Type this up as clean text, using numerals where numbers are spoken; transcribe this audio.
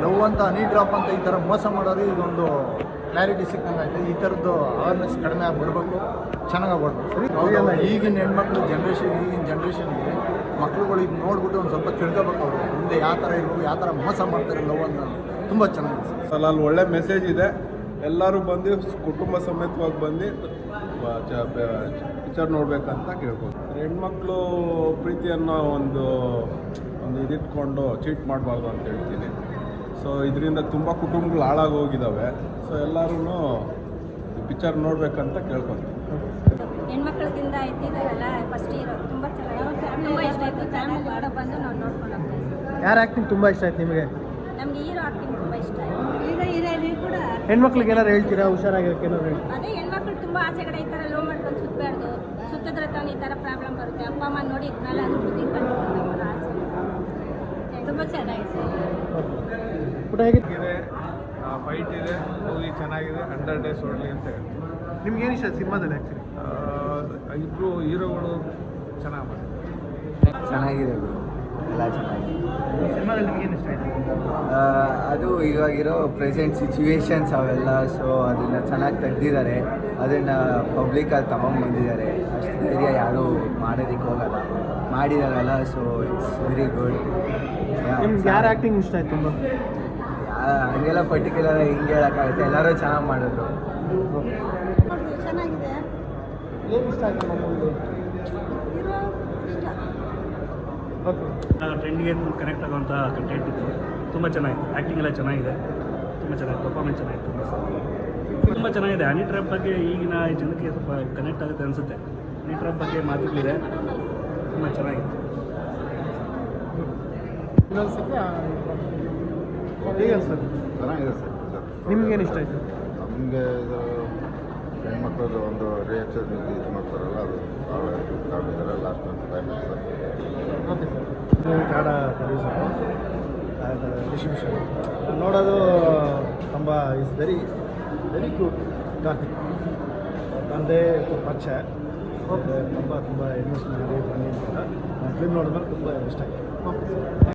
Love ಅಂತ ಹನಿ drop ಅಂತ ಈ ಥರ ಮೋಸ ಮಾಡೋರು ಇದೊಂದು ಕ್ಲಾರಿಟಿ ಸಿಕ್ಕಂಗೆ ಆಯ್ತು. ಈ ಥರದ್ದು ಅವೇರ್ನೆಸ್ ಕಡಿಮೆ ಆಗಿಬಿಡ್ಬೇಕು, ಚೆನ್ನಾಗಿ ಆಗ್ಬಿಡ್ಬೇಕು. ಸರಿ, ಹೌದಲ್ಲ, ಈಗಿನ ಹೆಣ್ಮಕ್ಳು ಈಗಿನ ಜನ್ರೇಷನ್ಗೆ ಮಕ್ಳುಗಳು ಇದು ನೋಡ್ಬಿಟ್ಟು ಒಂದು ಸ್ವಲ್ಪ ತಿಳ್ಕೊಬೇಕು. ಅವರು ಮುಂದೆ ಯಾವ ಥರ ಇರ್ಬೇಕು, ಯಾವ ಥರ ಮೋಸ ಮಾಡ್ತಾರೆ ಲವ್ ಅಂತ ತುಂಬ ಚೆನ್ನಾಗಿದೆ ಸರ್. ಅಲ್ಲಿ ಒಳ್ಳೆ ಮೆಸೇಜ್ ಇದೆ. ಎಲ್ಲರೂ ಬಂದು ಕುಟುಂಬ ಸಮೇತವಾಗಿ ಬಂದು ಪಿಕ್ಚರ್ ನೋಡ್ಬೇಕಂತ ಕೇಳ್ಬೋದು. ಹೆಣ್ಮಕ್ಳು ಪ್ರೀತಿ ಅನ್ನೋ ಒಂದು ಇದಿಟ್ಕೊಂಡು ಚೀಟ್ ಮಾಡಬಾರ್ದು ಅಂತ ಹೇಳ್ತೀನಿ. ಸೊ ಇದರಿಂದ ತುಂಬ ಕುಟುಂಬಗಳು ಹಾಳಾಗಿ ಹೋಗಿದ್ದಾವೆ. ಸೊ ಎಲ್ಲರೂ ಪಿಕ್ಚರ್ ನೋಡ್ಬೇಕಂತ ಕೇಳ್ಕೊತೀನಿ. ಹೆಣ್ಮಕ್ಳಿಂದ ಎತ್ತಿದಾರಲ್ಲ ಫಸ್ಟ್ ಹೀರೋ ತುಂಬ ಚೆನ್ನಾಗಿ ತುಂಬ ಇಷ್ಟ ಆಯಿತು. ಚಾನಲ್ ಮಾಡೋ ಬಂದು ನಾವು ನೋಡ್ಕೊಂಡು ಹೋಗ್ತೀವಿ. ಯಾರು ಆ್ಯಕ್ಟಿಂಗ್ ತುಂಬ ಇಷ್ಟ ಆಯ್ತು ನಿಮಗೆ? ನಮಗೆ ಹೀರೋ ಆ್ಯಕ್ಟಿಂಗ್ ತುಂಬ ಇಷ್ಟ ಆಯಿತು. ಹೀರೋಯಿನ್ ಕೂಡ ಹೆಣ್ಮಕ್ಳಿಗೆ ಏನಾರು ಹೇಳ್ತೀರಾ? ಹುಷಾರಾಗಿರೋಕ್ಕೆ ಏನಾರು ಹೇಳ್ತೀರಾ? ಅದೇ ಹೆಣ್ಮಕ್ಳು ತುಂಬ ಆಚೆ ಕಡೆ ಈ ಥರ ಲೋ ಮಾಡ್ಕೊಂಡು ಸುತ್ತಬಾರ್ದು. ಸುತ್ತಿದ್ರೆ ತಾನು ಈ ಥರ ಪ್ರಾಬ್ಲಮ್ ಬರುತ್ತೆ. ಅಪ್ಪ ಅಮ್ಮ ನೋಡಿ ಇದ್ಮೇಲೆ ಅದು ಬುದ್ಧಿ ಕಲ್ತ್ಕೊಂಡು ಆಸೆ. ತುಂಬ ಚೆನ್ನಾಗಿದೆ. ಊಟ ಹೇಗಿದೆ? ಫೈಟ್ ಇದೆ, ಮೂವಿ ಚೆನ್ನಾಗಿದೆ. 100 days ಓಡಲಿ ಅಂತ ಹೇಳ್ತೀನಿ. ನಿಮ್ಗೆ ಏನು ಇಷ್ಟ ಸಿನಿಮಾದಲ್ಲಿ ಆ್ಯಕ್ಚುಲಿ? ಇಬ್ಬರು ಹೀರೋಗಳು ಚೆನ್ನಾಗಿ ಮಾಡಿದ್ದಾರೆ. ಚೆನ್ನಾಗಿದೆ ಎಲ್ಲ ಚೆನ್ನಾಗಿದೆ. ಸಿನಿಮಾದಲ್ಲಿ ನಿಮ್ಗೆ ಏನು ಇಷ್ಟ ಆಯಿತು? ಅದು ಇವಾಗಿರೋ ಪ್ರೆಸೆಂಟ್ ಸಿಚುವೇಶನ್ಸ್ ಅವೆಲ್ಲ, ಸೊ ಅದನ್ನು ಚೆನ್ನಾಗಿ ತೆಗ್ದಿದ್ದಾರೆ. ಅದನ್ನು ಪಬ್ಲಿಕಲ್ಲಿ ತಗೊಂಡ್ಬಂದಿದ್ದಾರೆ. ಅಷ್ಟು ಧೈರ್ಯ ಯಾರೂ ಮಾಡೋದಕ್ಕೆ ಹೋಗಲ್ಲ, ಮಾಡಿದಾರಲ್ಲ. So it's very good. ನಿಮ್ಗೆ ಯಾರು ಆ್ಯಕ್ಟಿಂಗ್ ಇಷ್ಟ ಆಯ್ತು ತುಂಬ? ಹಂಗೆಲ್ಲ ಪರ್ಟಿಕ್ಯುಲರ್ ಹಿಂಗೆ ಹೇಳೋಕ್ಕಾಗುತ್ತೆ. ಎಲ್ಲರೂ ಚೆನ್ನಾಗಿ ಮಾಡಿದ್ರು. ಚೆನ್ನಾಗಿದೆ. ಏನು ಇಷ್ಟ ಆಯಿತು ನಮ್ಮಲ್ಲಿ? ಹೀರೋ ಇಷ್ಟ. ಓಕೆ, ಟ್ರೆಂಡ್ಗೆ ಕನೆಕ್ಟ್ ಆಗುವಂಥ ಕಂಟೆಂಟ್ ಇದು. ತುಂಬ ಚೆನ್ನಾಗಿದೆ. ಆ್ಯಕ್ಟಿಂಗ್ ಎಲ್ಲ ಚೆನ್ನಾಗಿದೆ, ತುಂಬ ಚೆನ್ನಾಗಿದೆ. ಪರ್ಫಾರ್ಮೆನ್ಸ್ ಚೆನ್ನಾಗಿತ್ತು, ತುಂಬ ಚೆನ್ನಾಗಿದೆ. ಹನಿ ಟ್ರ್ಯಾಪ್ ಬಗ್ಗೆ ಈಗಿನ ಜನಕ್ಕೆ ಸ್ವಲ್ಪ ಕನೆಕ್ಟ್ ಆಗುತ್ತೆ ಅನಿಸುತ್ತೆ. ಹನಿ ಟ್ರ್ಯಾಪ್ ಬಗ್ಗೆ ಮಾತುಗಳಿದೆ, ತುಂಬ ಚೆನ್ನಾಗಿದೆ. ಹೇಗೆ ಸರ್? ಚೆನ್ನಾಗಿದೆ ಸರ್. ನಿಮ್ಗೇನು ಇಷ್ಟ ಆಯಿತು? ನಮಗೆ ಇದು ಹೆಣ್ಮಕ್ಳದ್ದು ಒಂದು ರಿಯಾಕ್ಷನ್ ಇದು ಮಾಡ್ತಾರಲ್ಲ, ಅದು ಕಾಡಿದ್ದಾರೆ ಲಾಸ್ಟ್ ಒಂದು 5 minutes. Okay sir. Kannada producer distribution ನೋಡೋದು ತುಂಬ is very very good. Karthik ತಂದೆ ಪರಿಚಯ ತುಂಬ ಇನ್ವೆಸ್ಟ್ ಮಾಡಿ ಬನ್ನಿ ಅಂತ ಫಿಲ್ಮ್ ನೋಡಿದ್ಮೇಲೆ ತುಂಬ ಇಷ್ಟ ಆಯಿತು. Okay sir.